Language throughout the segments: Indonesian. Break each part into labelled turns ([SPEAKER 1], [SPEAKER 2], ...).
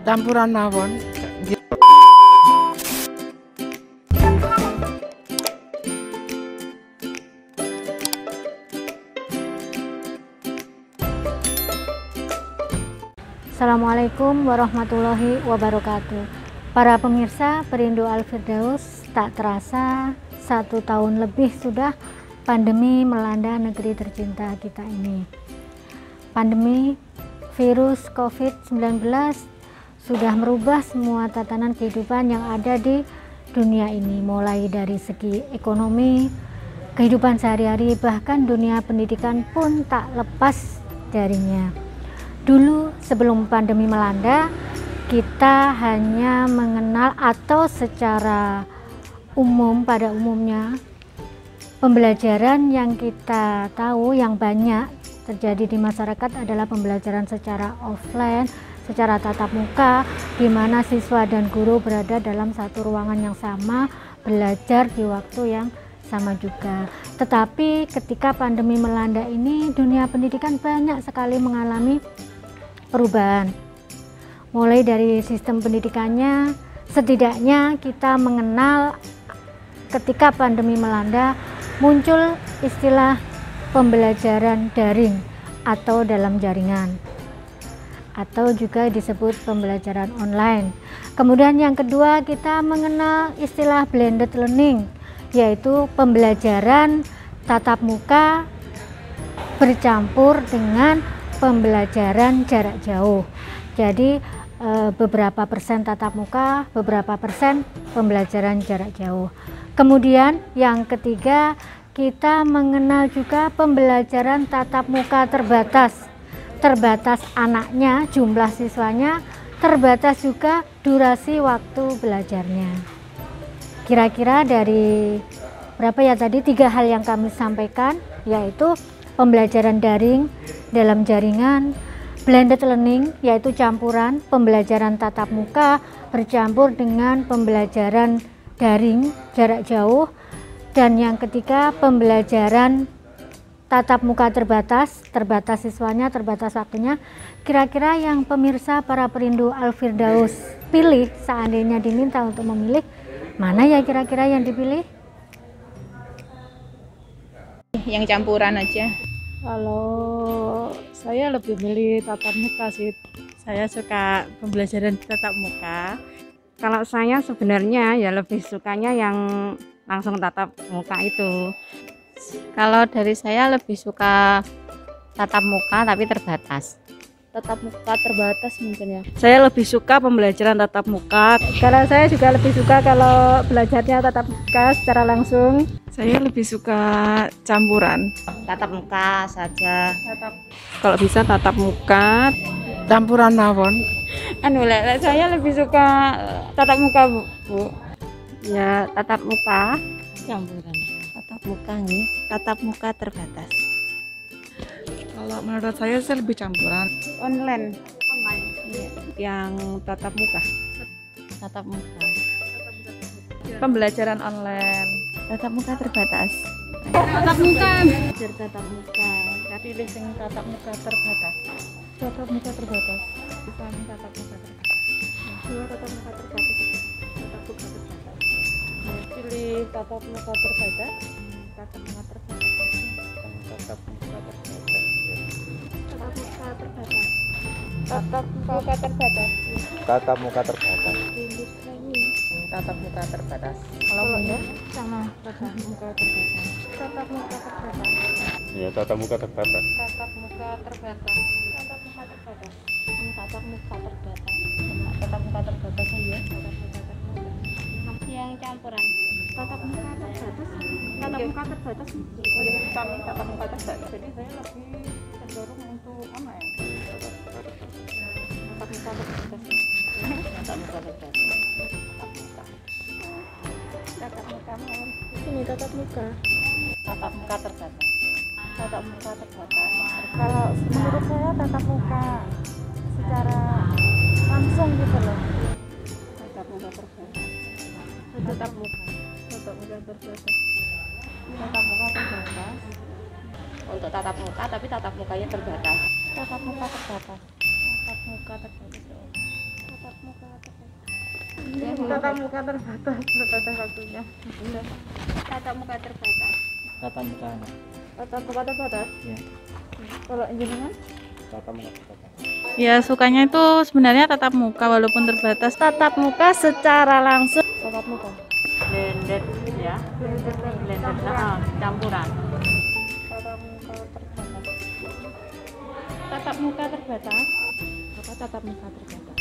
[SPEAKER 1] Campuran mawon.
[SPEAKER 2] Assalamualaikum warahmatullahi wabarakatuh. Para pemirsa Perindu Al-Firdaus, tak terasa 1 tahun lebih sudah pandemi melanda negeri tercinta kita ini. Pandemi virus COVID-19 sudah merubah semua tatanan kehidupan yang ada di dunia ini, mulai dari segi ekonomi, kehidupan sehari-hari, bahkan dunia pendidikan pun tak lepas darinya. Dulu sebelum pandemi melanda, kita hanya mengenal atau secara umum pada umumnya pembelajaran yang kita tahu yang banyak terjadi di masyarakat adalah pembelajaran secara offline, secara tatap muka, di mana siswa dan guru berada dalam satu ruangan yang sama, belajar di waktu yang sama juga. Tetapi ketika pandemi melanda ini, dunia pendidikan banyak sekali mengalami perubahan. Mulai dari sistem pendidikannya, setidaknya kita mengenal ketika pandemi melanda muncul istilah pembelajaran daring atau dalam jaringan, atau juga disebut pembelajaran online. Kemudian yang kedua, kita mengenal istilah blended learning, yaitu pembelajaran tatap muka bercampur dengan pembelajaran jarak jauh. Jadi beberapa persen tatap muka, beberapa persen pembelajaran jarak jauh. Kemudian yang ketiga, kita mengenal juga pembelajaran tatap muka terbatas. Terbatas anaknya, jumlah siswanya, terbatas juga durasi waktu belajarnya. Kira-kira dari berapa ya tadi, 3 hal yang kami sampaikan, yaitu pembelajaran daring dalam jaringan, blended learning yaitu campuran pembelajaran tatap muka bercampur dengan pembelajaran daring jarak jauh, dan yang ketiga pembelajaran tatap muka terbatas, terbatas siswanya, terbatas waktunya. Kira-kira yang pemirsa para Perindu Al-Firdaus pilih seandainya diminta untuk memilih, mana ya kira-kira yang dipilih?
[SPEAKER 3] Yang campuran aja.
[SPEAKER 4] Kalau saya lebih milih tatap muka sih. Saya suka pembelajaran tatap muka. Kalau saya sebenarnya ya lebih sukanya yang langsung tatap muka itu.
[SPEAKER 3] Kalau dari saya lebih suka tatap muka tapi terbatas.
[SPEAKER 5] Tatap muka terbatas mungkin ya.
[SPEAKER 4] Saya lebih suka pembelajaran tatap muka. Kalau saya juga lebih suka kalau belajarnya tatap muka secara langsung.
[SPEAKER 6] Saya lebih suka campuran.
[SPEAKER 3] Tatap muka saja.
[SPEAKER 6] Kalau bisa tatap muka.
[SPEAKER 1] Campuran mawon.
[SPEAKER 5] Saya lebih suka tatap muka, Bu.
[SPEAKER 4] Ya, tatap muka.
[SPEAKER 5] Campuran.
[SPEAKER 3] Tatap muka nih. Tatap muka terbatas.
[SPEAKER 6] Kalau menurut saya lebih campuran.
[SPEAKER 5] Online.
[SPEAKER 3] Iya.
[SPEAKER 6] Yang tatap muka.
[SPEAKER 3] Tatap muka.
[SPEAKER 6] Pembelajaran online.
[SPEAKER 3] Tatap muka terbatas.
[SPEAKER 5] Tatap muka.
[SPEAKER 2] Belajar tatap muka.
[SPEAKER 3] Tapi pilih sing tatap muka terbatas.
[SPEAKER 2] Tatap muka terbatas.
[SPEAKER 3] Bukan tatap muka terbatas.
[SPEAKER 2] Dua tatap muka terbatas. Tatap muka terbatas.
[SPEAKER 3] Pilih tatap muka terbatas. Tatap muka terbatas. Tatap muka terbatas.
[SPEAKER 2] Tatap muka terbatas.
[SPEAKER 3] Tatap muka terbatas.
[SPEAKER 7] Tatap muka terbatas.
[SPEAKER 3] Tatap muka terbatas.
[SPEAKER 2] Kalau benar sama tatap muka terbatas. Tatap muka terbatas.
[SPEAKER 7] Ya, tatap muka terbatas.
[SPEAKER 3] Tatap muka terbatas. Tatap muka terbatas. Tatap muka terbatas. Tatap muka terbatas ya. Tatap muka terbatas.
[SPEAKER 5] Yang campuran.
[SPEAKER 2] Tatap muka terbatas. Tatap muka terbatas.
[SPEAKER 3] Ya, kami tatap muka terbatas. Jadi saya lebih cenderung untuk online. Tatap muka terbatas. Tatap muka terbatas. Tatap muka mohon.
[SPEAKER 2] Ini tatap muka.
[SPEAKER 3] Tatap muka terbatas. Tatap muka terbatas.
[SPEAKER 2] Kalau menurut saya tatap muka secara langsung gitu loh.
[SPEAKER 3] Tatap muka terbatas.
[SPEAKER 2] Tatap muka.
[SPEAKER 3] Tatap muka terbatas. Tatap muka terbatas. Untuk tatap muka, tapi tatap mukanya terbatas.
[SPEAKER 2] Tatap muka terbatas.
[SPEAKER 3] Tatap muka terbatas.
[SPEAKER 5] Tatap muka terbatas waktunya.
[SPEAKER 3] Tatap muka terbatas.
[SPEAKER 7] Tatap muka.
[SPEAKER 5] Tatap muka terbatas.
[SPEAKER 7] Ya.
[SPEAKER 5] Kalau jenengan?
[SPEAKER 7] Tatap muka terbatas.
[SPEAKER 6] Ya sukanya itu sebenarnya tatap muka walaupun terbatas.
[SPEAKER 4] Tatap muka secara langsung.
[SPEAKER 5] Tatap muka.
[SPEAKER 3] Blended ya. Blended. Nah, campuran.
[SPEAKER 5] Tatap muka terbatas.
[SPEAKER 3] Tatap muka terbatas.
[SPEAKER 5] Apa tatap muka terbatas?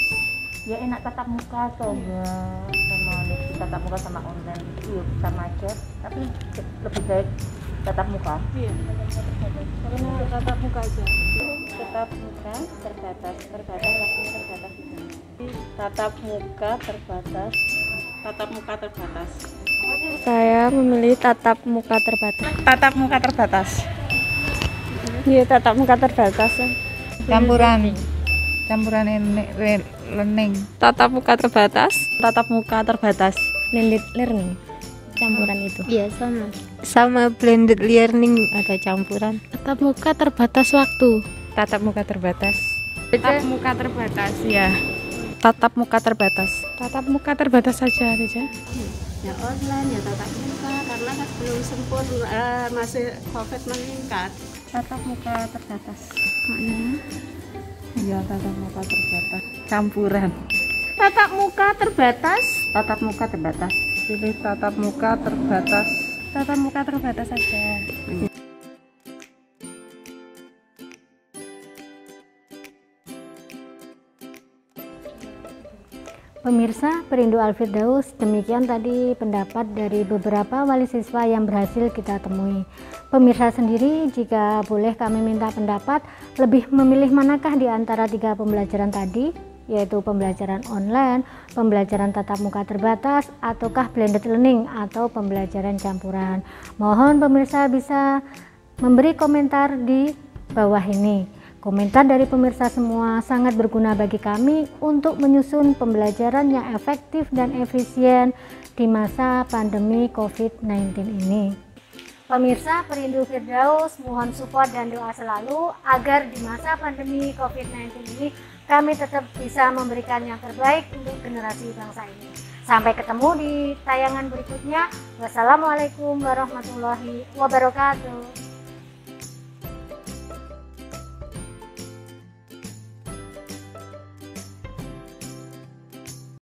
[SPEAKER 3] Ya enak tatap muka atau enggak sama tatap muka sama online itu sama aja, tapi lebih baik tatap muka.
[SPEAKER 5] Iya. Karena tatap muka aja.
[SPEAKER 3] Tatap muka terbatas waktu terbatas. Tatap muka terbatas. Tatap muka terbatas.
[SPEAKER 4] Saya memilih tatap muka terbatas.
[SPEAKER 6] Tatap muka terbatas.
[SPEAKER 4] Iya, tatap muka terbatas.
[SPEAKER 1] Campuran learning.
[SPEAKER 6] Tatap muka terbatas. Tatap muka terbatas.
[SPEAKER 2] Blended learning campuran itu.
[SPEAKER 4] Iya,
[SPEAKER 2] Sama blended learning ada campuran.
[SPEAKER 4] tatap muka terbatas waktu.
[SPEAKER 6] Tatap muka terbatas. Tatap muka terbatas ya. Tatap muka terbatas. Tatap muka terbatas saja aja.
[SPEAKER 5] Ya online, ya tatap muka karena kan belum sempurna, masih COVID meningkat.
[SPEAKER 3] Tatap muka terbatas.
[SPEAKER 6] Iya, tatap muka terbatas. Campuran.
[SPEAKER 3] Tatap muka terbatas. Tatap muka terbatas.
[SPEAKER 6] Pilih tatap muka terbatas.
[SPEAKER 3] Tatap muka terbatas saja.
[SPEAKER 2] Pemirsa Perindu Al-Firdaus, demikian tadi pendapat dari beberapa wali siswa yang berhasil kita temui. Pemirsa sendiri, jika boleh kami minta pendapat, lebih memilih manakah di antara 3 pembelajaran tadi, yaitu pembelajaran online, pembelajaran tatap muka terbatas, ataukah blended learning atau pembelajaran campuran. Mohon pemirsa bisa memberi komentar di bawah ini. Komentar dari pemirsa semua sangat berguna bagi kami untuk menyusun pembelajaran yang efektif dan efisien di masa pandemi COVID-19 ini. Pemirsa Perindu Firdaus, mohon support dan doa selalu agar di masa pandemi COVID-19 ini kami tetap bisa memberikan yang terbaik untuk generasi bangsa ini. Sampai ketemu di tayangan berikutnya. Wassalamualaikum warahmatullahi wabarakatuh.